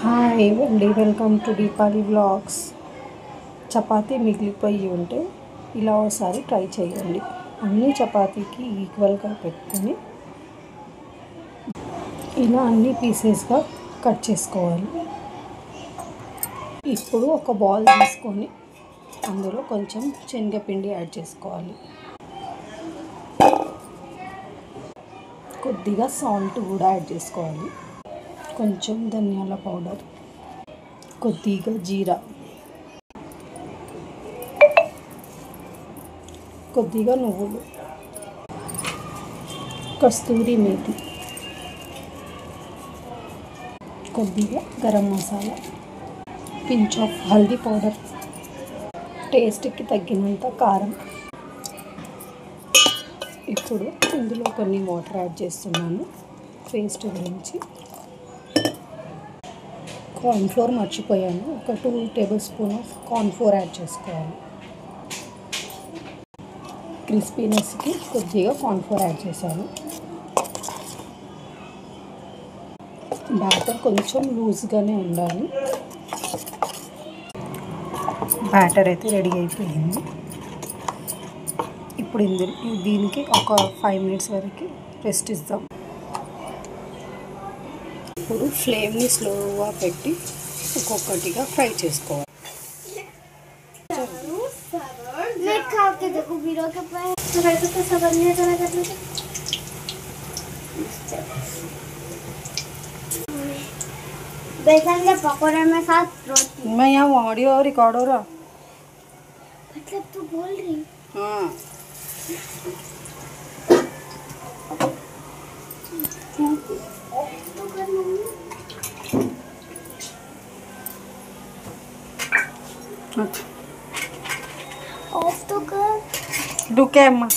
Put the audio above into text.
Hi అండి, welcome to Deepali vlogs. చపాతీ మిగిలిపోయి ఉంటే ఇలా ఒకసారి ట్రై చేయండి. అన్ని చపాతీకి ఈక్వల్గా పెట్టుకొని ఇలా అన్ని పీసెస్గా కట్ చేసుకోవాలి. ఇప్పుడు ఒక బౌల్ తీసుకొని అందులో కొంచెం శనగపిండి యాడ్ చేసుకోవాలి. కొద్దిగా సాల్ట్ కూడా యాడ్ చేసుకోవాలి. కొంచెం ధనియాల పౌడర్, కొద్దిగా జీరా, కొద్దిగా నువ్వులు, కస్తూరి మేతి, కొద్దిగా garam masala, pinch of haldi powder, టేస్ట్కి తగ్గినంత కారం. ఇప్పుడు ఇందులో కొన్ని వాటర్ యాడ్ చేస్తున్నాను పేస్ట్ గురించి. కార్న్ఫ్లోర్ మర్చిపోయాను, ఒక 2 table spoon of cornflour add చేసుకోవాలి. క్రిస్పీనెస్కి కొద్దిగా కార్న్ఫ్లోర్ యాడ్ చేశాను. బ్యాటర్ కొంచెం లూజ్గానే ఉండాలి. బ్యాటర్ అయితే రెడీ అయిపోయింది. ఇప్పుడు దీనికి ఒక 5 మినిట్స్ వరకు రెస్ట్ ఇద్దాం. ఇప్పుడు ఫ్లేమ్ని స్లోగా పెట్టి ఒక్కొక్కటిగా ఫ్రై చేసుకోవాలి. बेसन के पकौड़े में साथ रोटी। मैं यहाँ ऑडियो रिकॉर्ड हो रहा। मतलब तू बोल रही? हाँ। तो कर मम्मी। ऑफ तो कर। डू क्या अम्मा?